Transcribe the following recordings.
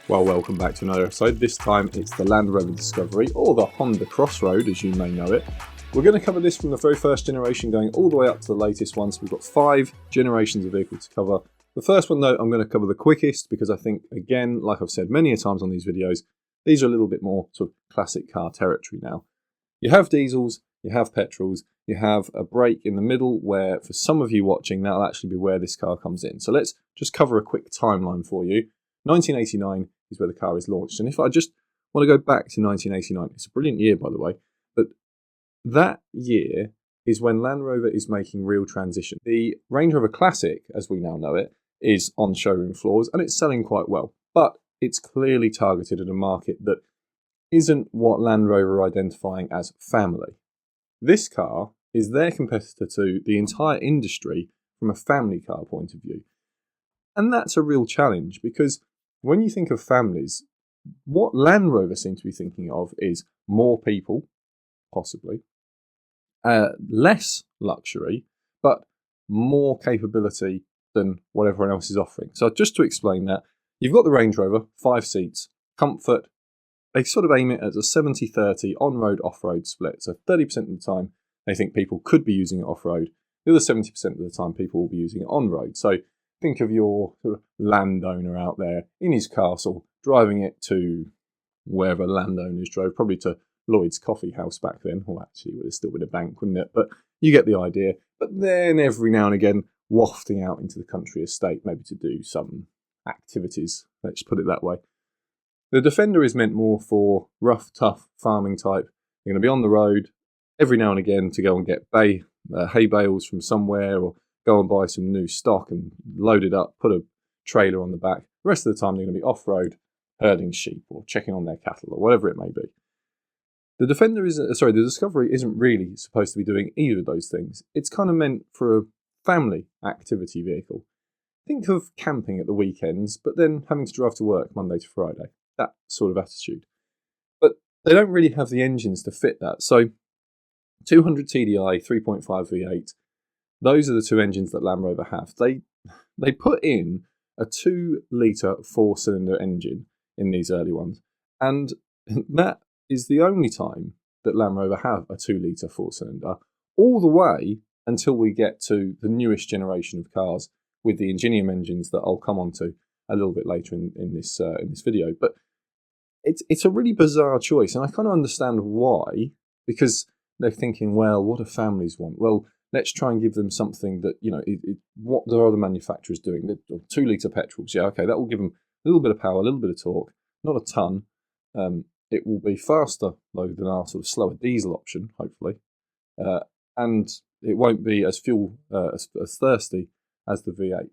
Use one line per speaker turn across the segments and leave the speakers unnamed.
Well, welcome back to another episode. This time it's the Land Rover Discovery, or the Honda Crossroad as you may know it. We're going to cover this from the very first generation going all the way up to the latest one, so we've got 5 generations of vehicle to cover. The first one though, I'm going to cover the quickest because I think, again, like I've said many a times on these videos, these are a little bit more sort of classic car territory now. You have diesels, you have petrols, you have a break in the middle where, for some of you watching, that'll actually be where this car comes in. So let's just cover a quick timeline for you. 1989 is where the car is launched. And if I just want to go back to 1989, it's a brilliant year, by the way, but that year is when Land Rover is making real transition. The Range Rover Classic, as we now know it, is on showroom floors and it's selling quite well, but it's clearly targeted at a market that isn't what Land Rover are identifying as family. This car is their competitor to the entire industry from a family car point of view. And that's a real challenge because when you think of families, what Land Rover seem to be thinking of is more people, possibly, less luxury, but more capability than what everyone else is offering. So just to explain that, you've got the Range Rover, 5 seats, comfort. They sort of aim it as a 70-30 on-road, off-road split. So 30% of the time, they think people could be using it off-road. The other 70% of the time, people will be using it on-road. So think of your sort of landowner out there in his castle, driving it to wherever landowners drove, probably to Lloyd's Coffee House back then. Well, actually, it would have still been a bank, wouldn't it? But you get the idea. But then every now and again, wafting out into the country estate, maybe to do some activities, let's put it that way. The Defender is meant more for rough, tough farming type. You're going to be on the road every now and again to go and get hay bales from somewhere, or go and buy some new stock and load it up, put a trailer on the back. The rest of the time they're going to be off-road, herding sheep or checking on their cattle or whatever it may be. The Discovery isn't really supposed to be doing either of those things. It's kind of meant for a family activity vehicle. Think of camping at the weekends, but then having to drive to work Monday to Friday. That sort of attitude. But they don't really have the engines to fit that. So 200 TDI, 3.5 V8, those are the 2 engines that Land Rover have. They put in a 2-litre 4-cylinder engine in these early ones. And that is the only time that Land Rover have a 2-litre 4-cylinder, all the way until we get to the newest generation of cars with the Ingenium engines that I'll come on to a little bit later in this video. But it's a really bizarre choice, and I kind of understand why, because they're thinking, well, what do families want? Well, let's try and give them something that, what the other manufacturers doing. The 2-litre petrols, yeah, okay, that will give them a little bit of power, a little bit of torque, not a ton. It will be faster, though, than our sort of slower diesel option, hopefully. And it won't be as as thirsty as the V8.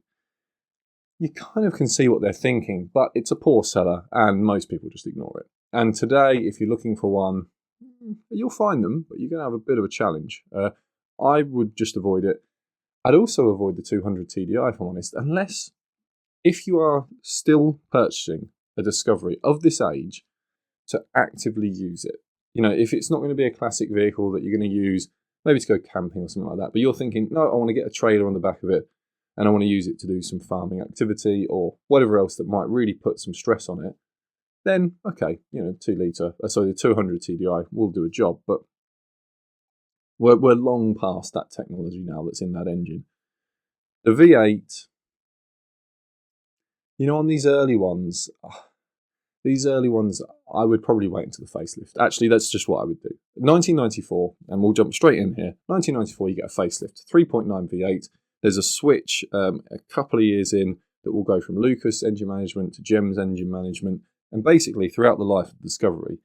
You kind of can see what they're thinking, but it's a poor seller, and most people just ignore it. And today, if you're looking for one, you'll find them, but you're going to have a bit of a challenge. I would just avoid it. I'd also avoid the 200 TDI, if I'm honest, unless if you are still purchasing a Discovery of this age to actively use it. If it's not going to be a classic vehicle that you're going to use, maybe to go camping or something like that, but you're thinking, no, I want to get a trailer on the back of it and I want to use it to do some farming activity or whatever else that might really put some stress on it, then, okay, the 200 TDI will do a job, but we're long past that technology now that's in that engine. The V8, on these early ones, I would probably wait until the facelift. Actually, that's just what I would do. 1994, and we'll jump straight in here. 1994, you get a facelift, 3.9 V8. There's a switch a couple of years in that will go from Lucas engine management to GEMS engine management. And basically, throughout the life of Discovery,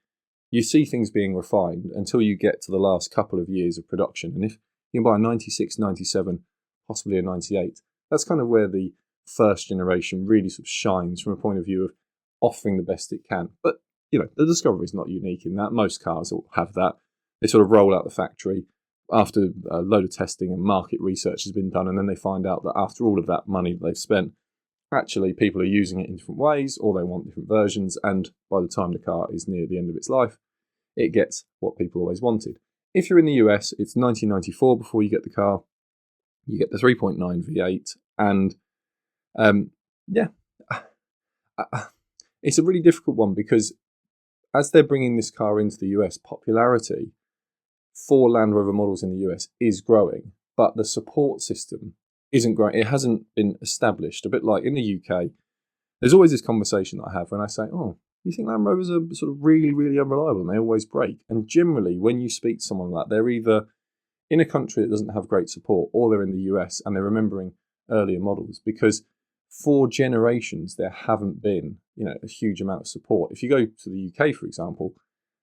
you see things being refined until you get to the last couple of years of production. And if you can buy a 96, 97, possibly a 98, that's kind of where the first generation really sort of shines from a point of view of offering the best it can. But, the Discovery is not unique in that. Most cars will have that. They sort of roll out the factory after a load of testing and market research has been done, and then they find out that after all of that money they've spent, actually people are using it in different ways, or they want different versions, and by the time the car is near the end of its life, it gets what people always wanted. If you're in the US, it's 1994 before you get the car. You get the 3.9 V8, and it's a really difficult one because as they're bringing this car into the US, popularity for Land Rover models in the US is growing, but the support system isn't growing. It hasn't been established. A bit like in the UK, there's always this conversation that I have when I say, oh, you think Land Rovers are sort of really, really unreliable and they always break? And generally, when you speak to someone like that, they're either in a country that doesn't have great support or they're in the US and they're remembering earlier models, because for generations there haven't been, a huge amount of support. If you go to the UK, for example,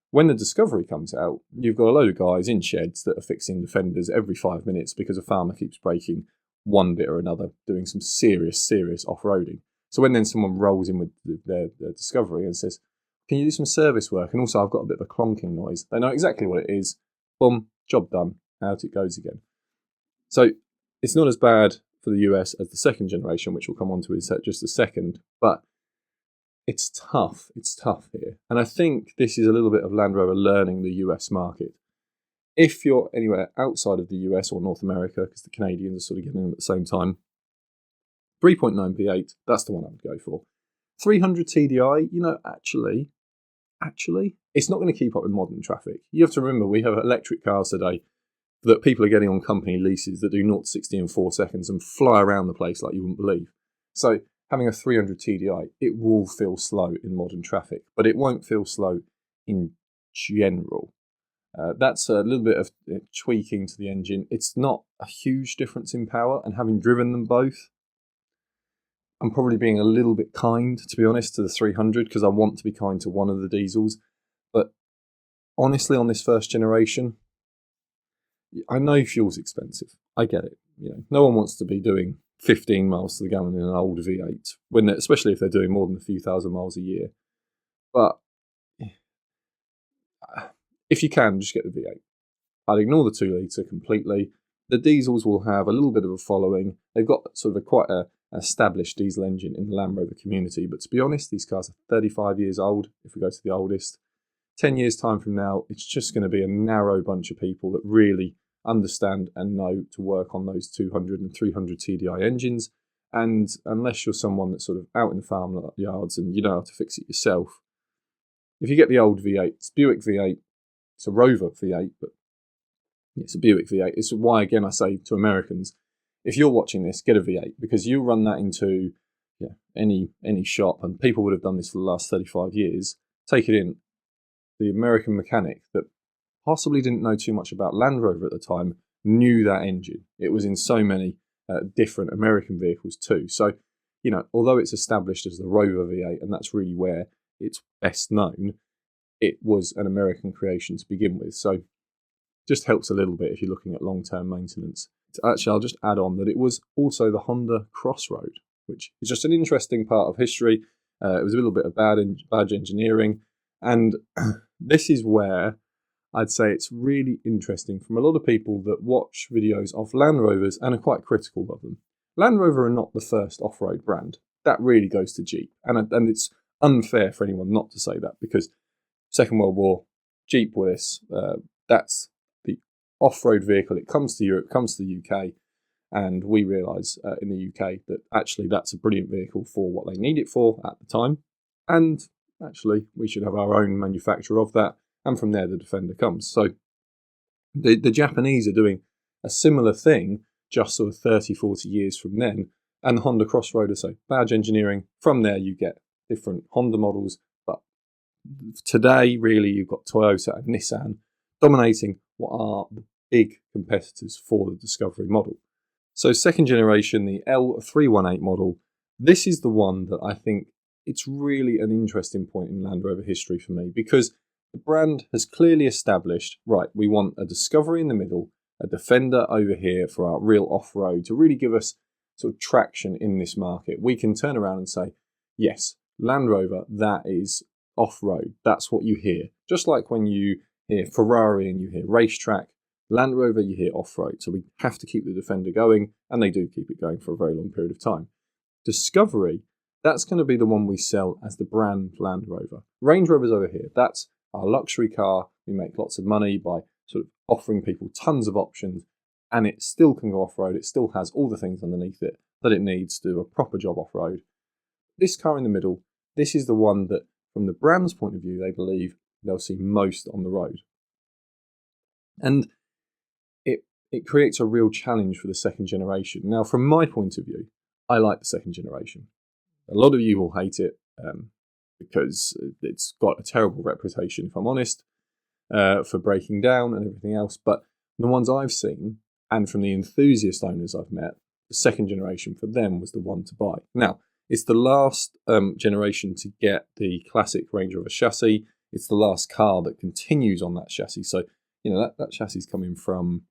when the Discovery comes out, you've got a load of guys in sheds that are fixing Defenders every 5 minutes because a farmer keeps breaking one bit or another, doing some serious off-roading. So when then someone rolls in with their Discovery and says, can you do some service work? And also I've got a bit of a clonking noise. They know exactly what it is. Boom, job done. Out it goes again. So it's not as bad for the US as the second generation, which we'll come on to in just a second, but it's tough. It's tough here. And I think this is a little bit of Land Rover learning the US market. If you're anywhere outside of the US or North America, because the Canadians are sort of getting them at the same time, 3.9 V8, that's the one I would go for. 300 TDI, actually, it's not going to keep up with modern traffic. You have to remember, we have electric cars today that people are getting on company leases that do 0 to 60 in 4 seconds and fly around the place like you wouldn't believe. So having a 300 TDI, it will feel slow in modern traffic, but it won't feel slow in general. That's a little bit of tweaking to the engine. It's not a huge difference in power, and having driven them both, I'm probably being a little bit kind, to be honest, to the 300 because I want to be kind to one of the diesels. But honestly, on this first generation, I know fuel's expensive. I get it. No one wants to be doing 15 miles to the gallon in an old V8, especially if they're doing more than a few thousand miles a year. But if you can, just get the V8. I'd ignore the 2 litre completely. The diesels will have a little bit of a following. They've got sort of quite an established diesel engine in the Land Rover community. But to be honest, these cars are 35 years old, if we go to the oldest. 10 years' time from now, it's just going to be a narrow bunch of people that really understand and know to work on those 200 and 300 TDI engines. And unless you're someone that's sort of out in the farm yards and you know how to fix it yourself, if you get the old V8, it's Buick V8, it's a Rover V8, but it's a Buick V8. It's why, again, I say to Americans, if you're watching this, get a V8, because you run that into any shop, and people would have done this for the last 35 years, take it in. The American mechanic that possibly didn't know too much about Land Rover at the time knew that engine. It was in so many different American vehicles too. So, although it's established as the Rover V8, and that's really where it's best known, it was an American creation to begin with. So just helps a little bit if you're looking at long-term maintenance. Actually, I'll just add on that it was also the Honda Crossroad, which is just an interesting part of history. It was a little bit of bad engineering. And this is where I'd say it's really interesting from a lot of people that watch videos of Land Rovers and are quite critical of them. Land Rover are not the first off-road brand. That really goes to Jeep. And it's unfair for anyone not to say that, because Second World War, Jeep were this. That's the off-road vehicle. It comes to Europe, comes to the UK, and we realise in the UK that actually that's a brilliant vehicle for what they need it for at the time. And actually, we should have our own manufacturer of that, and from there the Defender comes. So the Japanese are doing a similar thing just sort of 30, 40 years from then, and the Honda Crossroader, so badge engineering. From there you get different Honda models, but today really you've got Toyota and Nissan dominating what are the big competitors for the Discovery model. So second generation, the L318 model, this is the one that I think it's really an interesting point in Land Rover history for me, because the brand has clearly established, right, we want a Discovery in the middle, a Defender over here for our real off-road to really give us sort of traction in this market. We can turn around and say, yes, Land Rover, that is off-road. That's what you hear. Just like when you hear Ferrari and you hear racetrack, Land Rover, you hear off-road. So we have to keep the Defender going, and they do keep it going for a very long period of time. Discovery, that's going to be the one we sell as the brand Land Rover. Range Rover's over here. That's our luxury car. We make lots of money by sort of offering people tons of options, and it still can go off-road. It still has all the things underneath it that it needs to do a proper job off-road. This car in the middle, this is the one that, from the brand's point of view, they believe they'll see most on the road. And it creates a real challenge for the second generation. Now, from my point of view, I like the second generation. A lot of you will hate it because it's got a terrible reputation, if I'm honest, for breaking down and everything else. But the ones I've seen, and from the enthusiast owners I've met, the second generation for them was the one to buy. Now, it's the last generation to get the classic Range Rover chassis. It's the last car that continues on that chassis. So, that chassis is coming from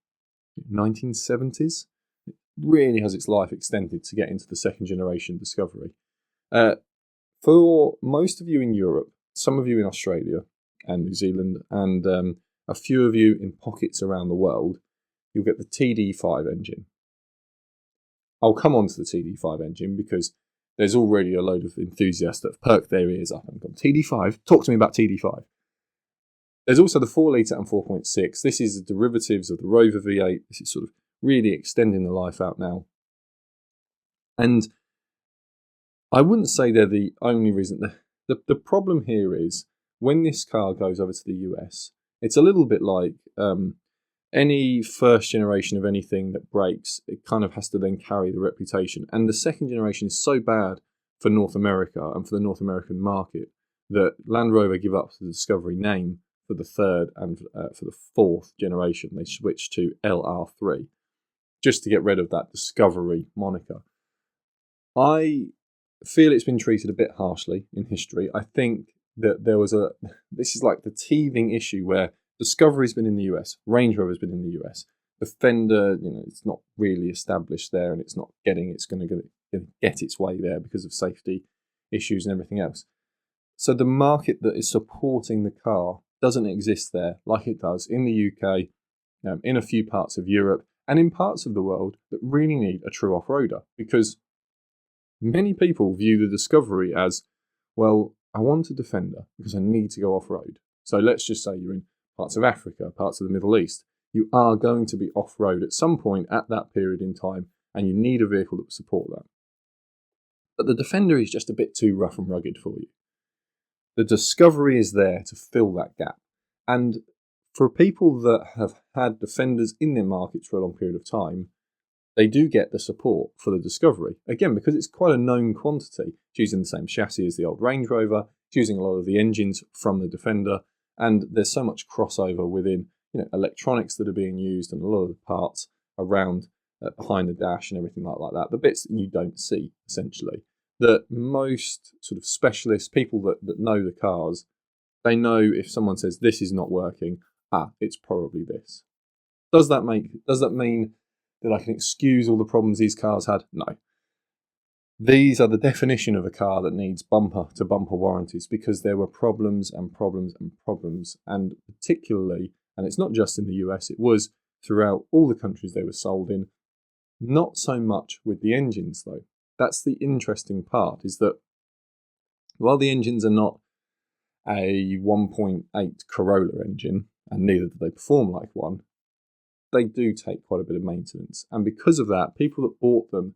1970s. It really has its life extended to get into the second generation Discovery. For most of you in Europe, some of you in Australia and New Zealand, and a few of you in pockets around the world, you'll get the TD5 engine. I'll come on to the TD5 engine because there's already a load of enthusiasts that have perked their ears up and gone, TD5? Talk to me about TD5. There's also the 4-litre and 4.6. This is the derivatives of the Rover V8. This is sort of really extending the life out now. And I wouldn't say they're the only reason. The problem here is when this car goes over to the US, it's a little bit like any first generation of anything that breaks. It kind of has to then carry the reputation. And the second generation is so bad for North America and for the North American market that Land Rover give up the Discovery name for the third and for the fourth generation. They switched to LR3 just to get rid of that Discovery moniker. I feel it's been treated a bit harshly in history. I think that this is like the teething issue where Discovery's been in the US, Range Rover's been in the US. Defender, it's not really established there, and it's going to get its way there because of safety issues and everything else. So the market that is supporting the car doesn't exist there like it does in the UK, in a few parts of Europe, and in parts of the world that really need a true off-roader, because many people view the Discovery as, well, I want a Defender because I need to go off-road. So let's just say you're in parts of Africa, parts of the Middle East. You are going to be off-road at some point at that period in time, and you need a vehicle that will support that. But the Defender is just a bit too rough and rugged for you. The Discovery is there to fill that gap. And for people that have had Defenders in their markets for a long period of time, they do get the support for the Discovery. Again, because it's quite a known quantity. It's using the same chassis as the old Range Rover, it's using a lot of the engines from the Defender, and there's so much crossover within electronics that are being used and a lot of the parts around behind the dash and everything like that. The bits that you don't see, essentially, that most sort of specialists, people that know the cars, they know if someone says this is not working, it's probably this. Does that mean that I can excuse all the problems these cars had? No. These are the definition of a car that needs bumper-to-bumper warranties, because there were problems and problems and problems, and particularly, and it's not just in the US, it was throughout all the countries they were sold in. Not so much with the engines, though. That's the interesting part, is that while the engines are not a 1.8 Corolla engine, and neither do they perform like one, they do take quite a bit of maintenance. And because of that, people that bought them,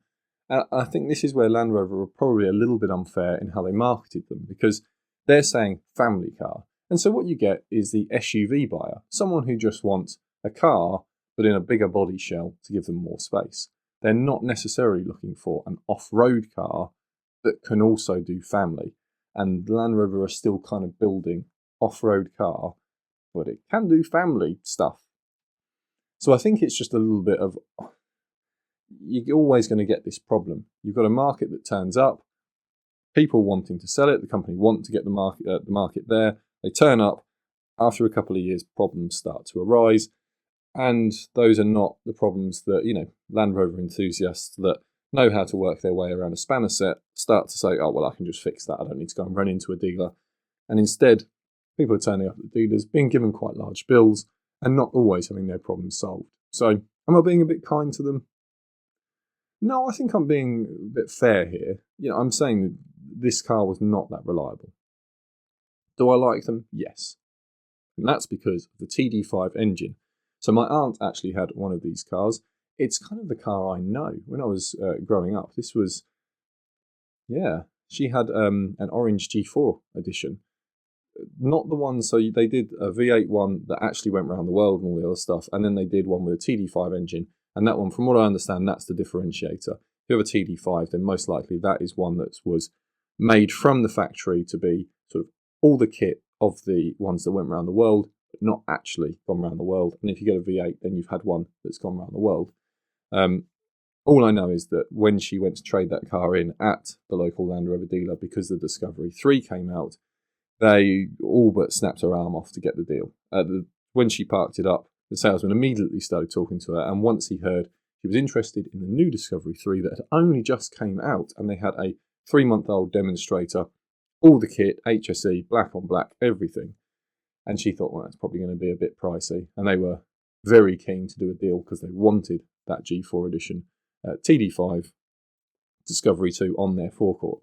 I think this is where Land Rover were probably a little bit unfair in how they marketed them, because they're saying family car. And so what you get is the SUV buyer, someone who just wants a car, but in a bigger body shell to give them more space. They're not necessarily looking for an off-road car that can also do family. And Land Rover are still kind of building off-road car, but it can do family stuff. So I think it's just a little bit of, you're always going to get this problem. You've got a market that turns up, people wanting to sell it, the company want to get the market there. They turn up, after a couple of years, problems start to arise. And those are not the problems that, Land Rover enthusiasts that know how to work their way around a spanner set start to say, oh, well, I can just fix that. I don't need to go and run into a dealer. And instead, people are turning up at the dealers, being given quite large bills, and not always having their problems solved. So, am I being a bit kind to them? No, I think I'm being a bit fair here. I'm saying that this car was not that reliable. Do I like them? Yes. And that's because of the TD5 engine. So my aunt actually had one of these cars. It's kind of the car I know. When I was growing up, this was, she had an orange G4 edition. Not the one, so they did a V8 one that actually went around the world and all the other stuff, and then they did one with a TD5 engine, and that one, from what I understand, that's the differentiator. If you have a TD5, then most likely that is one that was made from the factory to be sort of all the kit of the ones that went around the world, but not actually gone around the world. And if you get a V8, then you've had one that's gone around the world. All I know is that when she went to trade that car in at the local Land Rover dealer, because the Discovery 3 came out, they all but snapped her arm off to get the deal. When she parked it up, the salesman immediately started talking to her, and once he heard she was interested in the new Discovery 3 that had only just came out, and they had a 3-month-old demonstrator, all the kit, HSE, black on black, everything. And she thought, well, that's probably going to be a bit pricey. And they were very keen to do a deal because they wanted that G4 edition TD5 Discovery 2 on their forecourt.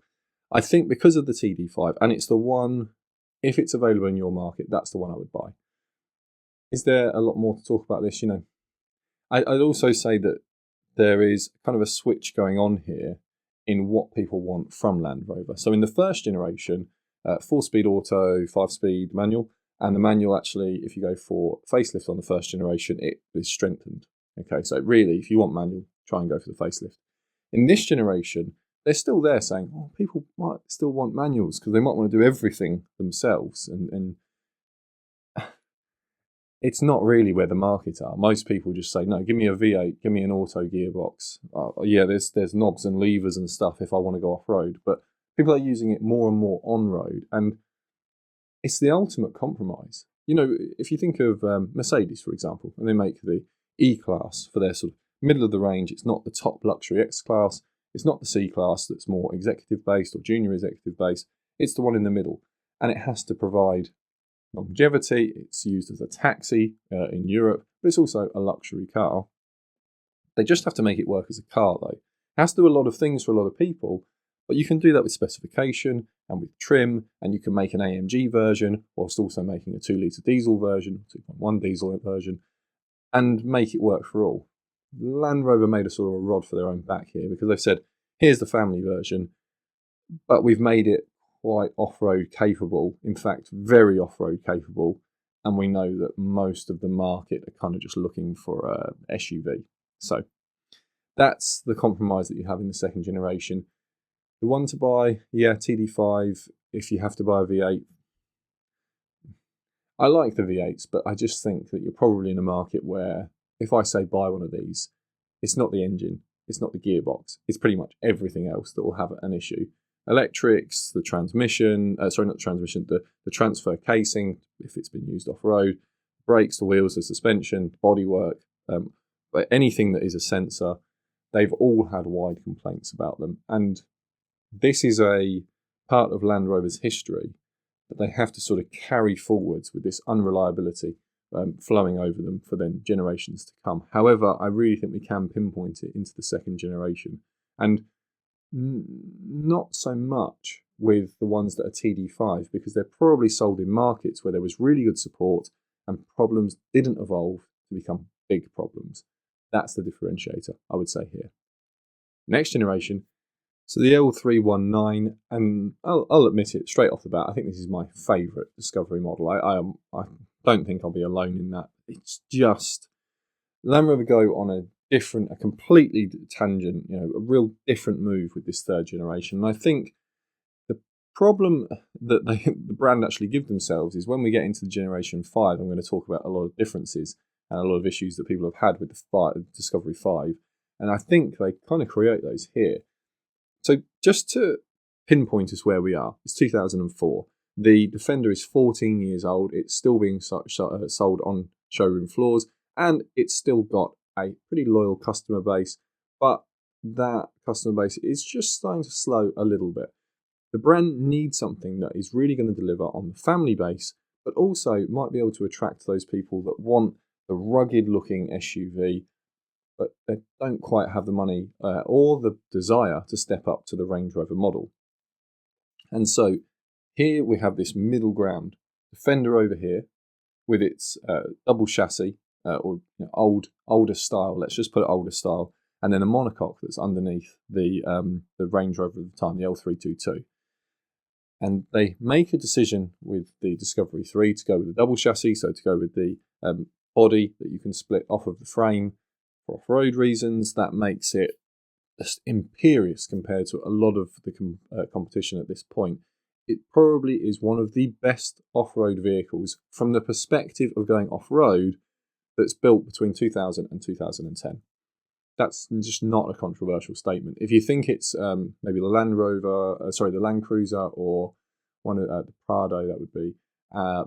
I think because of the TD5, and it's the one, if it's available in your market, that's the one I would buy. Is there a lot more to talk about this? I'd also say that there is kind of a switch going on here in what people want from Land Rover. So in the first generation, 4-speed auto, 5-speed manual, and the manual actually, if you go for facelift on the first generation, it is strengthened. Okay, so really, if you want manual, try and go for the facelift. In this generation, they're still there saying, oh, people might still want manuals because they might want to do everything themselves. And it's not really where the market are. Most people just say, no, give me a V8, give me an auto gearbox. Yeah, there's knobs and levers and stuff if I want to go off-road. But people are using it more and more on-road. And it's the ultimate compromise. If you think of Mercedes, for example, and they make the E-Class for their sort of middle of the range, it's not the top luxury X-Class, it's not the C-Class that's more executive-based or junior executive-based, it's the one in the middle. And it has to provide longevity, it's used as a taxi in Europe, but it's also a luxury car. They just have to make it work as a car, though. It has to do a lot of things for a lot of people, but you can do that with specification and with trim, and you can make an AMG version whilst also making a 2-litre diesel version, 2.1 diesel version, and make it work for all. Land Rover made a sort of a rod for their own back here because they've said, here's the family version, but we've made it quite off-road capable, in fact, very off-road capable, and we know that most of the market are kind of just looking for a SUV. So that's the compromise that you have in the second generation. The one to buy, yeah, TD5, if you have to buy a V8. I like the V8s, but I just think that you're probably in a market where, if I say buy one of these, it's not the engine, it's not the gearbox, it's pretty much everything else that will have an issue. Electrics, the transmission, the transfer casing, if it's been used off-road, brakes, the wheels, the suspension, bodywork, but anything that is a sensor, they've all had wide complaints about them. And this is a part of Land Rover's history that they have to sort of carry forwards with this unreliability flowing over them for then generations to come. However, I really think we can pinpoint it into the second generation. And not so much with the ones that are TD5, because they're probably sold in markets where there was really good support and problems didn't evolve to become big problems. That's the differentiator, I would say here. Next generation, so the L319, and I'll admit it straight off the bat, I think this is my favourite Discovery model. I don't think I'll be alone in that. It's just Land Rover go on a completely tangent, a real different move with this third generation. And I think the problem that the brand actually give themselves is when we get into the generation 5, I'm going to talk about a lot of differences and a lot of issues that people have had with the Discovery 5. And I think they kind of create those here. So just to pinpoint us where we are, it's 2004. The Defender is 14 years old. It's still being sold on showroom floors, and it's still got a pretty loyal customer base, but that customer base is just starting to slow a little bit. The brand needs something that is really going to deliver on the family base, but also might be able to attract those people that want the rugged looking SUV, but they don't quite have the money or the desire to step up to the Range Rover model. And so here we have this middle ground. Defender over here with its double chassis, or older style, let's just put it older style, and then a monocoque that's underneath the Range Rover at the time, the L322. And they make a decision with the Discovery 3 to go with the double chassis, so to go with the body that you can split off of the frame for off-road reasons. That makes it just imperious compared to a lot of the competition at this point. It probably is one of the best off-road vehicles from the perspective of going off-road that's built between 2000 and 2010. That's just not a controversial statement. If you think it's maybe the Land Rover, the Land Cruiser, or one of the Prado, that would be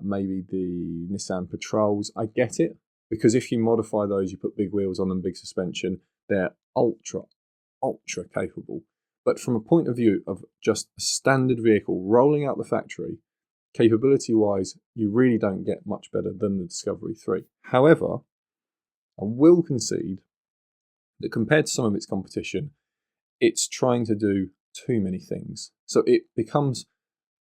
maybe the Nissan Patrols, I get it, because if you modify those, you put big wheels on them, big suspension, they're ultra capable. But from a point of view of just a standard vehicle rolling out the factory, capability-wise, you really don't get much better than the Discovery 3. However, I will concede that compared to some of its competition, it's trying to do too many things. So it becomes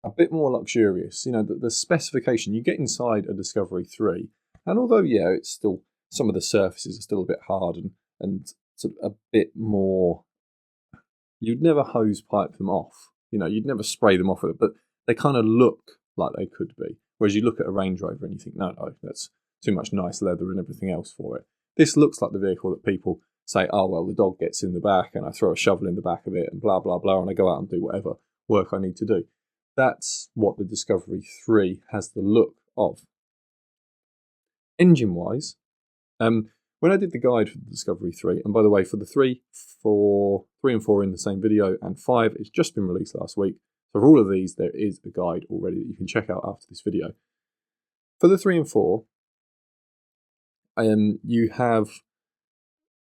a bit more luxurious. You know, the specification, you get inside a Discovery 3, and although, yeah, it's still, some of the surfaces are still a bit hard and sort of a bit more, you'd never hose pipe them off. You know, you'd never spray them off with it, but they kind of look like they could be. Whereas you look at a Range Rover and you think, no, that's too much nice leather and everything else for it. This looks like the vehicle that people say, oh, well, the dog gets in the back and I throw a shovel in the back of it and blah, blah, blah, and I go out and do whatever work I need to do. That's what the Discovery 3 has the look of. Engine-wise, when I did the guide for the Discovery 3, and by the way, for the 3 and 4 in the same video, and 5, it's just been released last week. So for all of these, there is a guide already that you can check out after this video. For the 3 and 4, you have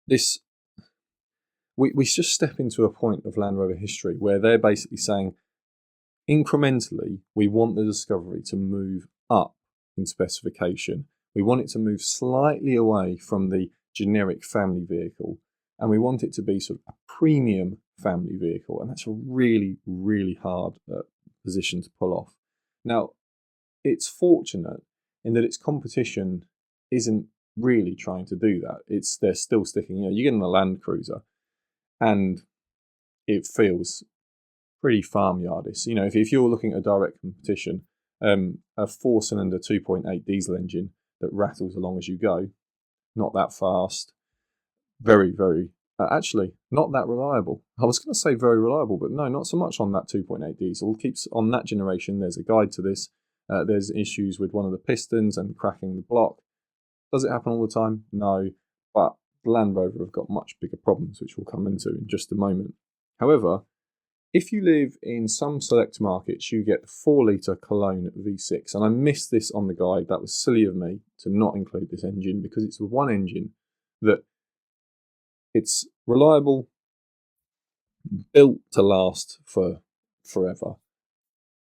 this, we just step into a point of Land Rover history where they're basically saying, incrementally, we want the Discovery to move up in specification. We want it to move slightly away from the generic family vehicle, and we want it to be sort of a premium family vehicle, and that's a really, really hard position to pull off. Now, it's fortunate in that its competition isn't really trying to do that. They're still sticking, you know, you get in a Land Cruiser and it feels pretty farmyardish. You know, if you're looking at a direct competition, a 4-cylinder 2.8 diesel engine that rattles along as you go, not that fast, very, very, actually not that reliable. I was going to say very reliable, but no, not so much on that 2.8 diesel. Keeps on that generation, there's a guide to this. There's issues with one of the pistons and cracking the block. Does it happen all the time? No, but Land Rover have got much bigger problems, which we'll come into in just a moment. However, if you live in some select markets, you get the 4-litre Cologne V6. And I missed this on the guide. That was silly of me to not include this engine, because it's the one engine that it's reliable, built to last for forever.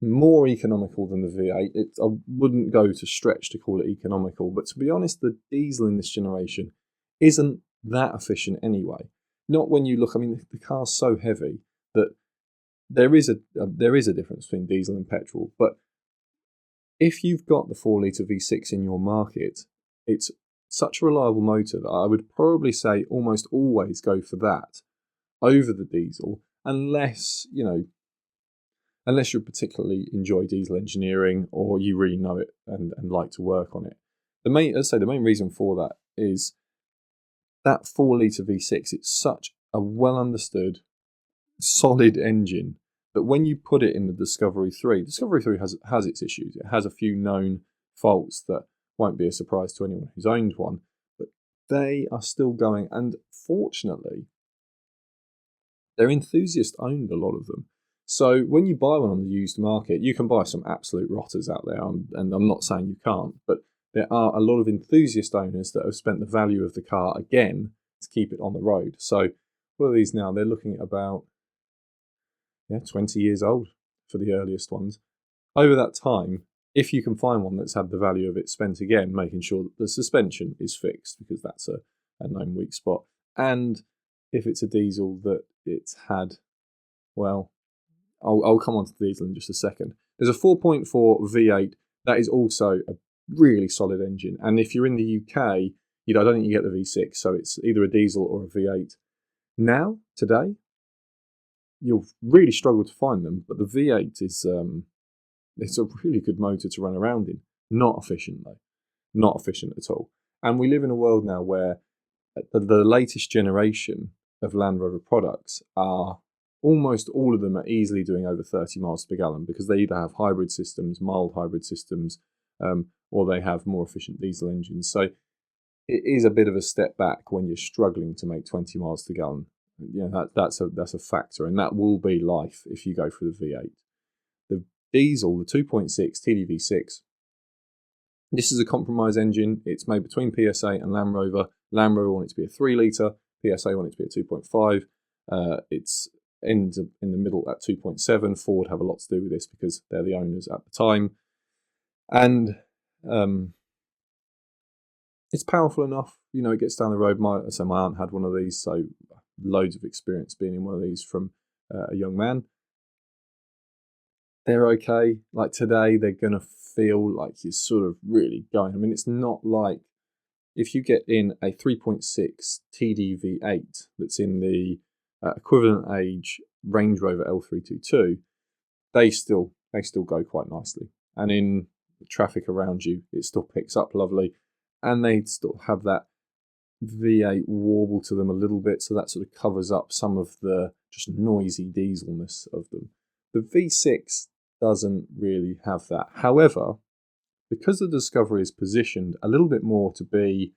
More economical than the V8. I wouldn't go to stretch to call it economical, but to be honest, the diesel in this generation isn't that efficient anyway. Not when you look, I mean, the car's so heavy that there is a difference between diesel and petrol. But if you've got the 4-litre V6 in your market, it's such a reliable motor that I would probably say almost always go for that over the diesel, unless you particularly enjoy diesel engineering or you really know it and like to work on it. The main reason for that is that 4-litre V6. It's such a well understood, solid engine that when you put it in the Discovery 3 has its issues. It has a few known faults that won't be a surprise to anyone who's owned one, but they are still going, and fortunately, they're enthusiast owned, a lot of them. So when you buy one on the used market, you can buy some absolute rotters out there, and I'm not saying you can't, but there are a lot of enthusiast owners that have spent the value of the car again to keep it on the road. So what are these now? They're looking at about 20 years old for the earliest ones. Over that time, if you can find one that's had the value of it spent again, making sure that the suspension is fixed, because that's a known weak spot, and if it's a diesel that it's had, well, I'll come on to the diesel in just a second. There's a 4.4 V8 that is also a really solid engine, and if you're in the UK, I don't think you get the V6, so it's either a diesel or a V8. Now, today, you'll really struggle to find them, but the V8 is It's a really good motor to run around in. Not efficient though, not efficient at all. And we live in a world now where the latest generation of Land Rover products are almost all of them are easily doing over 30 miles per gallon because they either have hybrid systems, mild hybrid systems, or they have more efficient diesel engines. So it is a bit of a step back when you're struggling to make 20 miles per gallon. That's a factor, and that will be life if you go for the V8. The diesel, the 2.6 TDV6, this is a compromise engine. It's made between PSA and Land Rover. Land Rover want it to be a 3 litre, PSA want it to be a 2.5. It's ends in the middle at 2.7. Ford have a lot to do with this because they're the owners at the time. And it's powerful enough, it gets down the road. My aunt had one of these, so loads of experience being in one of these from a young man. They're okay. Like today, they're going to feel like you're sort of really going. I mean, it's not like if you get in a 3.6 TDV8 that's in the equivalent age Range Rover L322, they still go quite nicely. And in the traffic around you, it still picks up lovely. And they still have that V8 warble to them a little bit, so that sort of covers up some of the just noisy dieselness of them. The V6 doesn't really have that. However, because the Discovery is positioned a little bit more to be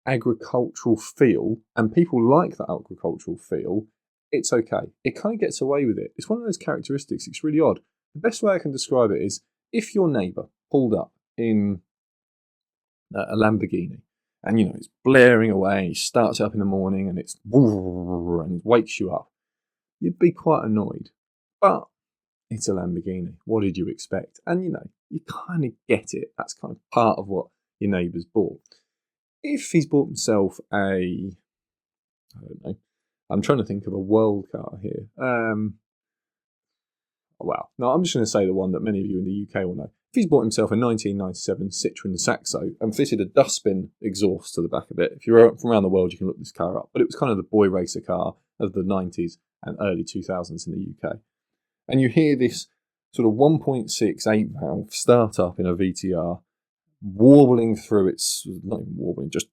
agricultural feel, and people like that agricultural feel, it's okay. It kind of gets away with it. It's one of those characteristics. It's really odd. The best way I can describe it is if your neighbour pulled up in a Lamborghini and it's blaring away and he starts up in the morning and it's and wakes you up, you'd be quite annoyed. But it's a Lamborghini. What did you expect? And you kind of get it. That's kind of part of what your neighbour's bought. If he's bought himself I don't know, I'm trying to think of a world car here. Well, no, I'm just going to say the one that many of you in the UK will know. If he's bought himself a 1997 Citroën Saxo and fitted a dustbin exhaust to the back of it, if you're from around the world, you can look this car up. But it was kind of the boy racer car of the 90s and early 2000s in the UK. And you hear this sort of 1.6 8-valve startup in a VTR warbling through its, not even warbling, just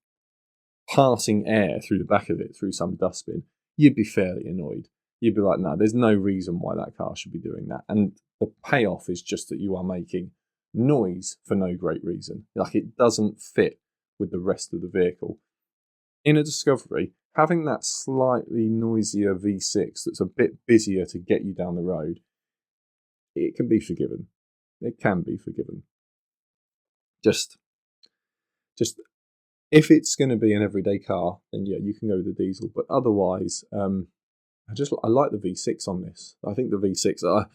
passing air through the back of it through some dustbin, you'd be fairly annoyed. You'd be like, no, there's no reason why that car should be doing that. And the payoff is just that you are making noise for no great reason. Like it doesn't fit with the rest of the vehicle. In a Discovery, having that slightly noisier V6 that's a bit busier to get you down the road, it can be forgiven. It can be forgiven. Just if it's going to be an everyday car, then yeah, you can go with the diesel. But otherwise, I like the V6 on this. I think the V6,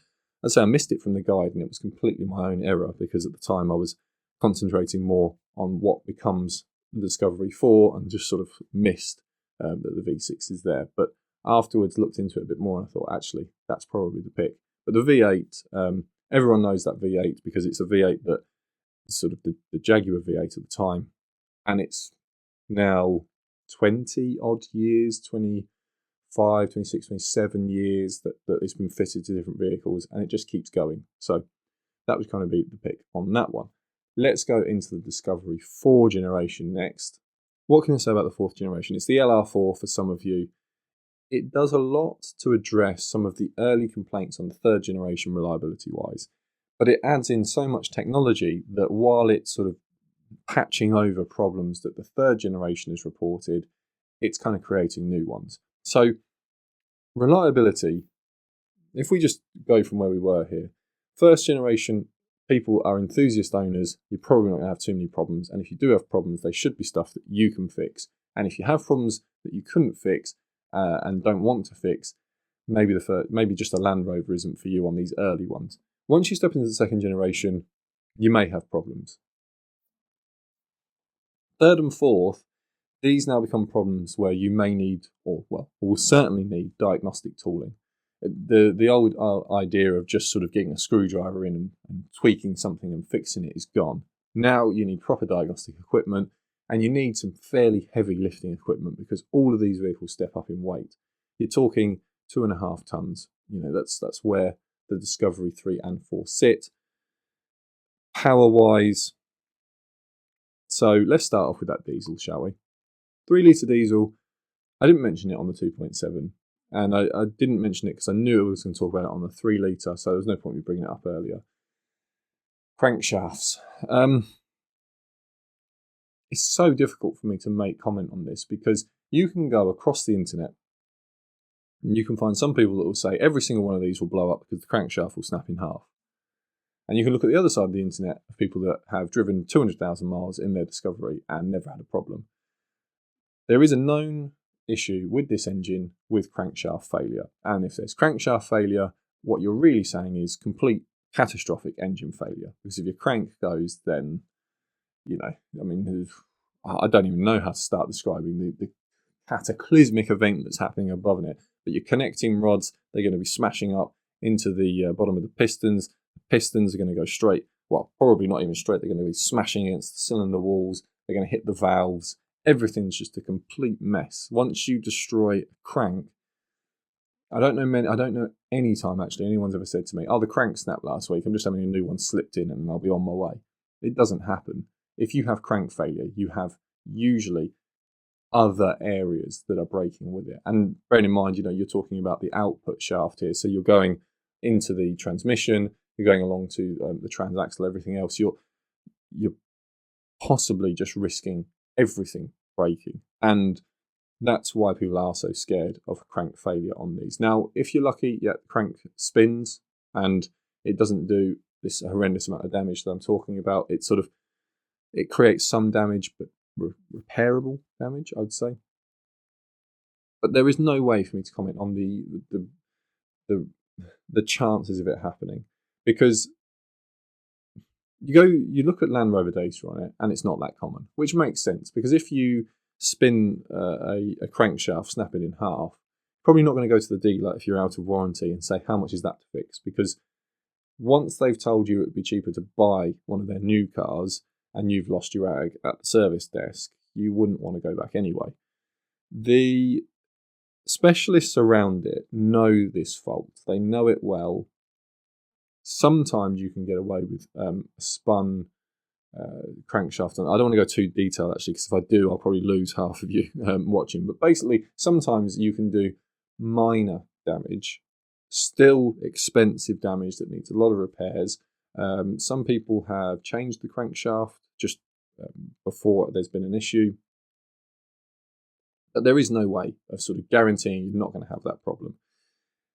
I'd say I missed it from the guide, and it was completely my own error because at the time I was concentrating more on what becomes the Discovery 4 and just sort of missed that the V6 is there. But afterwards looked into it a bit more and I thought, actually, that's probably the pick. But the V8, everyone knows that V8 because it's a V8 that is sort of the Jaguar V8 at the time. And it's now 20 odd years, 25, 26, 27 years that it's been fitted to different vehicles, and it just keeps going. So that was kind of the pick on that one. Let's go into the Discovery 4 generation next. What can I say about the 4th generation? It's the LR4 for some of you. It does a lot to address some of the early complaints on the 3rd generation reliability-wise, but it adds in so much technology that while it's sort of patching over problems that the 3rd generation has reported, it's kind of creating new ones. So reliability, if we just go from where we were here, 1st generation, people are enthusiast owners, you're probably not going to have too many problems, and if you do have problems, they should be stuff that you can fix. And if you have problems that you couldn't fix and don't want to fix, maybe just a Land Rover isn't for you on these early ones. Once you step into the 2nd generation, you may have problems. 3rd and 4th, these now become problems where you may need, or will certainly need, diagnostic tooling. The old idea of just sort of getting a screwdriver in and tweaking something and fixing it is gone. Now you need proper diagnostic equipment, and you need some fairly heavy lifting equipment because all of these vehicles step up in weight. You're talking 2.5 tons. That's where the Discovery 3 and 4 sit. Power-wise, so let's start off with that diesel, shall we? 3 litre diesel, I didn't mention it on the 2.7, and I didn't mention it because I knew I was going to talk about it on the 3 litre, so there was no point in me bringing it up earlier. Crankshafts. It's so difficult for me to make comment on this because you can go across the internet and you can find some people that will say every single one of these will blow up because the crankshaft will snap in half. And you can look at the other side of the internet of people that have driven 200,000 miles in their Discovery and never had a problem. There is a known issue with this engine with crankshaft failure. And if there's crankshaft failure, what you're really saying is complete catastrophic engine failure. Because if your crank goes, then, I mean, I don't even know how to start describing the cataclysmic event that's happening above it. But your connecting rods, they're going to be smashing up into the bottom of the pistons. The pistons are going to go straight, well, probably not even straight. They're going to be smashing against the cylinder walls. They're going to hit the valves. Everything's just a complete mess. Once you destroy a crank, I don't know any time actually anyone's ever said to me, oh, the crank snapped last week, I'm just having a new one slipped in and I'll be on my way. It doesn't happen. If you have crank failure, you have usually other areas that are breaking with it. And bearing in mind, you're talking about the output shaft here. So you're going into the transmission, you're going along to the transaxle, everything else. You're possibly just risking everything breaking. And that's why people are so scared of crank failure on these. Now, if you're lucky, the crank spins and it doesn't do this horrendous amount of damage that I'm talking about. It creates some damage, but repairable damage, I'd say. But there is no way for me to comment on the chances of it happening, because you look at Land Rover data on it, and it's not that common, which makes sense because if you spin a crankshaft snapping in half, probably not going to go to the dealer if you're out of warranty and say how much is that to fix, because once they've told you it would be cheaper to buy one of their new cars and you've lost your ag at the service desk, you wouldn't want to go back anyway. The specialists around it know this fault. They know it well. Sometimes you can get away with a spun crankshaft. And I don't want to go too detailed actually, because if I do, I'll probably lose half of you watching. But basically, sometimes you can do minor damage, still expensive damage that needs a lot of repairs. Some people have changed the crankshaft just before there's been an issue. But there is no way of sort of guaranteeing you're not going to have that problem.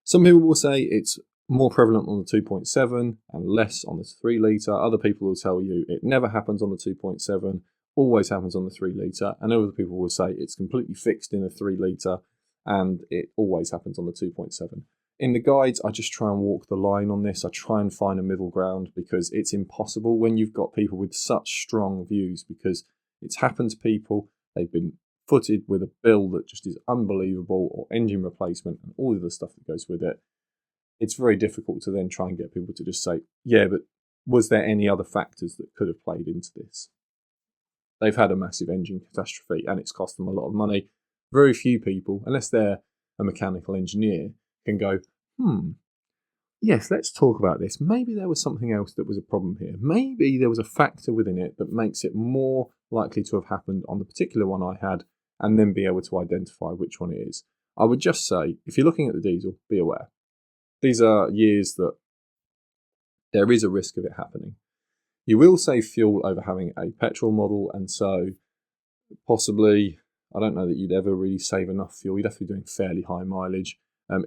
Some people will say it's more prevalent on the 2.7 and less on the 3 litre. Other people will tell you it never happens on the 2.7, always happens on the 3 litre. And other people will say it's completely fixed in a 3 litre and it always happens on the 2.7. In the guides, I just try and walk the line on this. I try and find a middle ground because it's impossible when you've got people with such strong views, because it's happened to people. They've been footed with a bill that just is unbelievable, or engine replacement and all of the stuff that goes with it. It's very difficult to then try and get people to just say, yeah, but was there any other factors that could have played into this? They've had a massive engine catastrophe and it's cost them a lot of money. Very few people, unless they're a mechanical engineer, can go, yes, let's talk about this. Maybe there was something else that was a problem here. Maybe there was a factor within it that makes it more likely to have happened on the particular one I had, and then be able to identify which one it is. I would just say, if you're looking at the diesel, be aware. These are years that there is a risk of it happening. You will save fuel over having a petrol model, and so possibly, I don't know that you'd ever really save enough fuel. You'd have to be doing fairly high mileage.